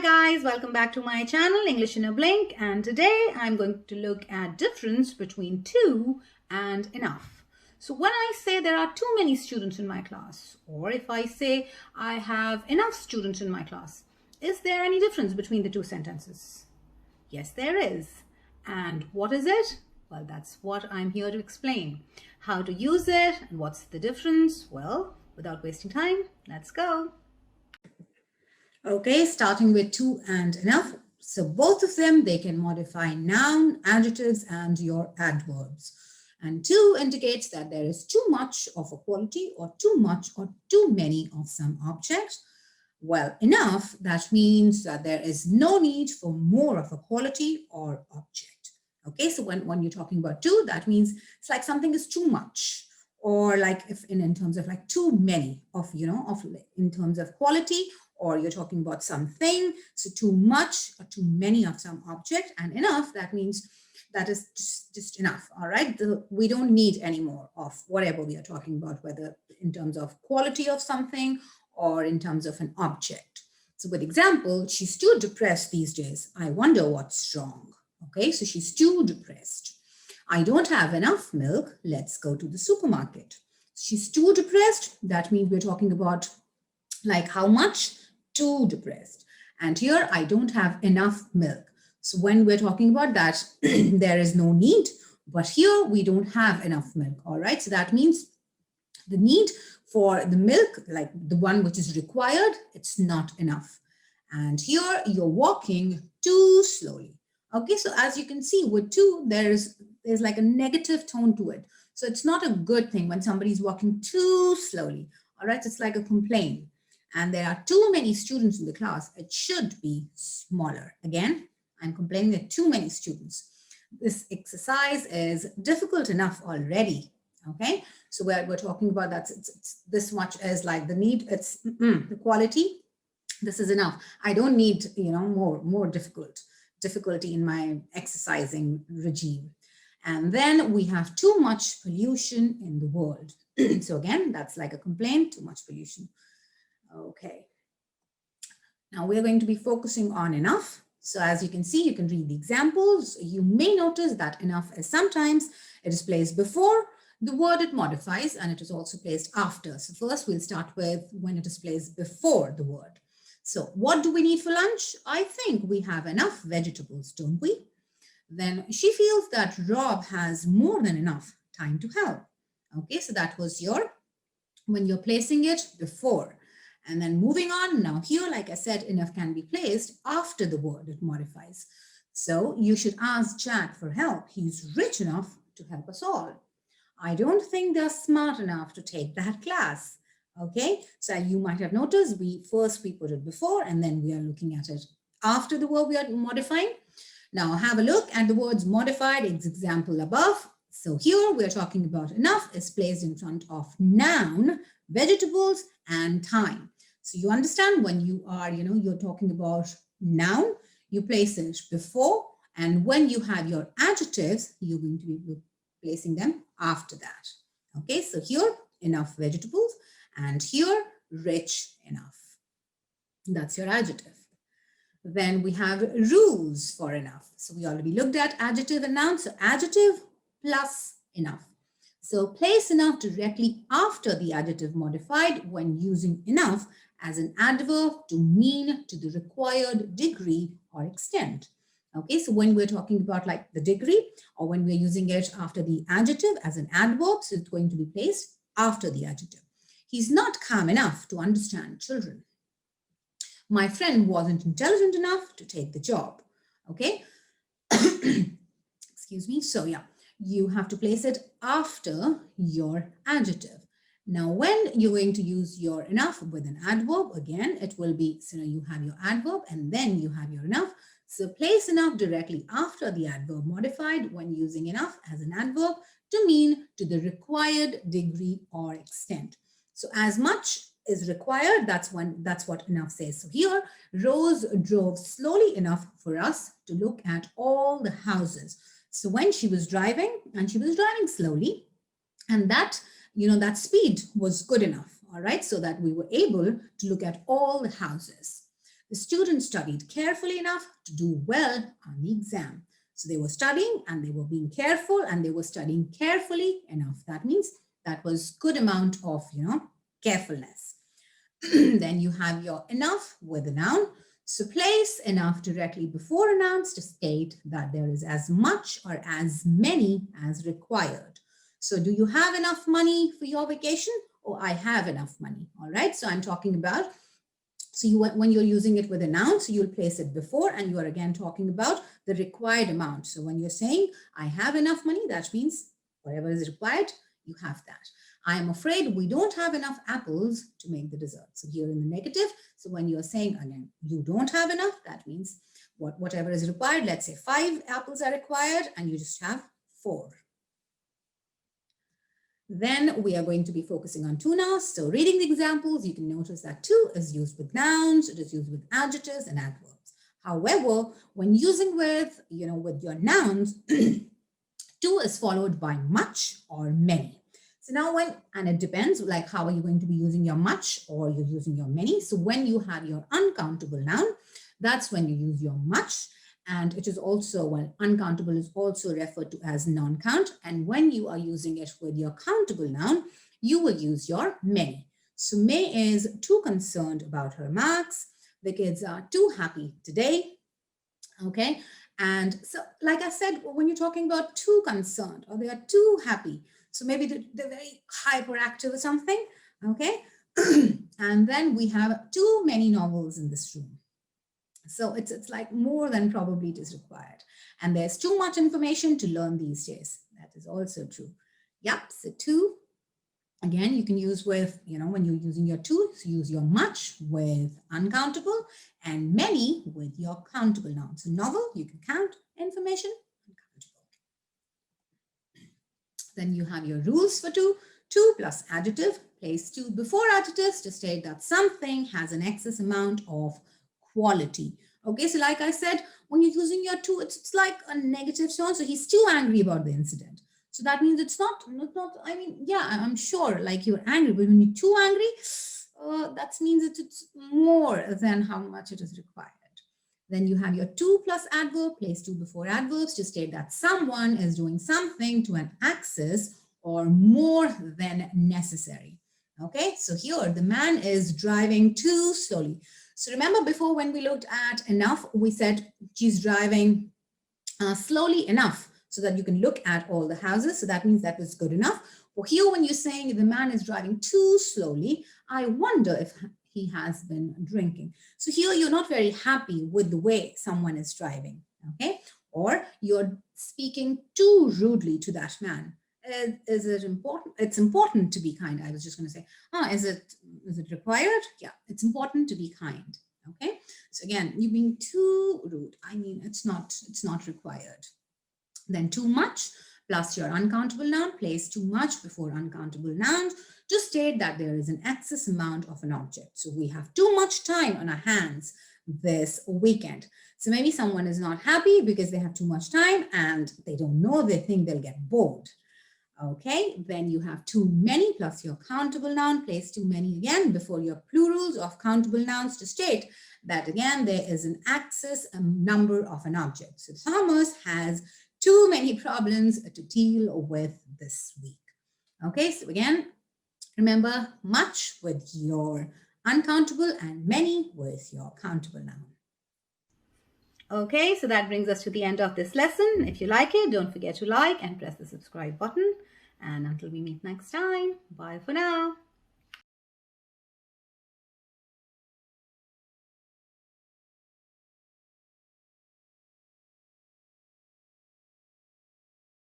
guys, welcome back to my channel English in a Blink, and today I'm going to look at difference between too and enough. So when I say there are too many students in my class, or if I say I have enough students in my class, is there any difference between the two sentences? Yes, there is. And what is it? Well, that's what I'm here to explain. How to use it and what's the difference? Well, without wasting time, let's go. Okay, starting with too and enough. So both of them, they can modify noun, adjectives, and your adverbs. And too indicates that there is too much of a quality or too much or too many of some object. Well, enough, that means that there is no need for more of a quality or object. Okay, so when you're talking about too, that means it's like something is too much, or like if in terms of like too many of, in terms of quality, or you're talking about something, so too much or too many of some object. And enough, that means that is just enough. All right, we don't need any more of whatever we are talking about, whether in terms of quality of something or in terms of an object. So with example, she's too depressed these days. I wonder what's wrong. Okay, so she's too depressed. I don't have enough milk. Let's go to the supermarket. She's too depressed. That means we're talking about like how much? Too depressed. And here I don't have enough milk. So when we're talking about that, there is no need, but here we don't have enough milk. All right, so that means the need for the milk, like the one which is required, it's not enough. And here you're walking too slowly. Okay, so as you can see with too, there's like a negative tone to it. So it's not a good thing when somebody's walking too slowly. All right, it's like a complaint. And there are too many students in the class. It should be smaller. Again, I'm complaining that too many students. This exercise is difficult enough already. Okay, so we're talking about that it's this much as like the need, it's the quality. This is enough. I don't need more difficulty in my exercising regime. And then we have too much pollution in the world. So again, that's like a complaint, too much pollution. Okay. Now we're going to be focusing on enough. So as you can see, you can read the examples. You may notice that enough is sometimes it is placed before the word it modifies, and it is also placed after. So first we'll start with when it is placed before the word. So what do we need for lunch? I think we have enough vegetables, don't we? Then she feels that Rob has more than enough time to help. Okay, so that was when you're placing it before. And then moving on, now here, like I said, enough can be placed after the word it modifies. So you should ask Jack for help. He's rich enough to help us all. I don't think they're smart enough to take that class. Okay, so you might have noticed we put it before and then we are looking at it after the word we are modifying. Now have a look at the words modified, example above. So here we're talking about enough is placed in front of noun, vegetables, and time. So you understand when you are, you're talking about noun, you place it before, and when you have your adjectives, you're going to be placing them after that. Okay, so here, enough vegetables, and here, rich enough. That's your adjective. Then we have rules for enough. So we already looked at adjective and noun, so adjective plus enough. So place enough directly after the adjective modified when using enough as an adverb to mean to the required degree or extent. Okay, so when we're talking about like the degree or when we're using it after the adjective as an adverb, so it's going to be placed after the adjective. He's not calm enough to understand children. My friend wasn't intelligent enough to take the job. Okay, excuse me. So yeah, you have to place it after your adjective. Now, when you're going to use your enough with an adverb, again, it will be, so you have your adverb and then you have your enough. So place enough directly after the adverb modified when using enough as an adverb to mean to the required degree or extent. So as much is required, that's what enough says. So here, Rose drove slowly enough for us to look at all the houses. So when she was driving, and she was driving slowly, and that speed was good enough, all right, so that we were able to look at all the houses. The students studied carefully enough to do well on the exam. So they were studying and they were being careful and they were studying carefully enough. That means that was good amount of, carefulness. Then you have your enough with a noun. So place enough directly before a noun to state that there is as much or as many as required. So do you have enough money for your vacation? Oh, I have enough money. All right. So I'm talking about, so when you're using it with a noun, so you'll place it before and you are again talking about the required amount. So when you're saying I have enough money, that means whatever is required, you have that. I am afraid we don't have enough apples to make the dessert. So here in the negative, so when you're saying again, you don't have enough, that means whatever is required, let's say 5 apples are required and you just have 4. Then we are going to be focusing on to nouns. So reading the examples, you can notice that to is used with nouns, it is used with adjectives and adverbs. However, when using with your nouns, to is followed by much or many. So now and it depends, like how are you going to be using your much or you're using your many. So when you have your uncountable noun, that's when you use your much. And it is also, uncountable is also referred to as non-count. And when you are using it with your countable noun, you will use your many. So May is too concerned about her marks. The kids are too happy today. Okay. And so, like I said, when you're talking about too concerned or they are too happy, so maybe they're very hyperactive or something. Okay. And then we have too many novels in this room. So it's like more than probably it is required. And there's too much information to learn these days. That is also true. Yep. So too, again, you can use with, when you're using your to, so use your much with uncountable and many with your countable noun. So novel, you can count, information, uncountable. Then you have your rules for to plus adjective, place to before adjectives to state that something has an excess amount of quality. Okay, so like I said, when you're using your to, it's like a negative tone. So he's too angry about the incident. So that means it's not, I mean, yeah, I'm sure like you're angry, but when you're too angry, that means it's more than how much it is required. Then you have your to plus adverb, place to before adverbs to state that someone is doing something to an excess or more than necessary. Okay, so here the man is driving too slowly. So remember before when we looked at enough, we said she's driving slowly enough so that you can look at all the houses. So that means that was good enough. Well, here when you're saying the man is driving too slowly, I wonder if he has been drinking. So here you're not very happy with the way someone is driving, okay? Or you're speaking too rudely to that man. Is it important? It's important to be kind. I was just going to say, is it required? Yeah, it's important to be kind. Okay. So again, you being too rude. I mean, it's not required. Then too much plus your uncountable noun, place too much before uncountable nouns to state that there is an excess amount of an object. So we have too much time on our hands this weekend. So maybe someone is not happy because they have too much time and they don't know, they think they'll get bored. Okay, then you have too many plus your countable noun, place too many again before your plurals of countable nouns to state that again there is an excess number of an object. So Thomas has too many problems to deal with this week. Okay, so again, remember much with your uncountable and many with your countable noun. Okay, so that brings us to the end of this lesson. If you like it, don't forget to like and press the subscribe button. And until we meet next time, bye for now.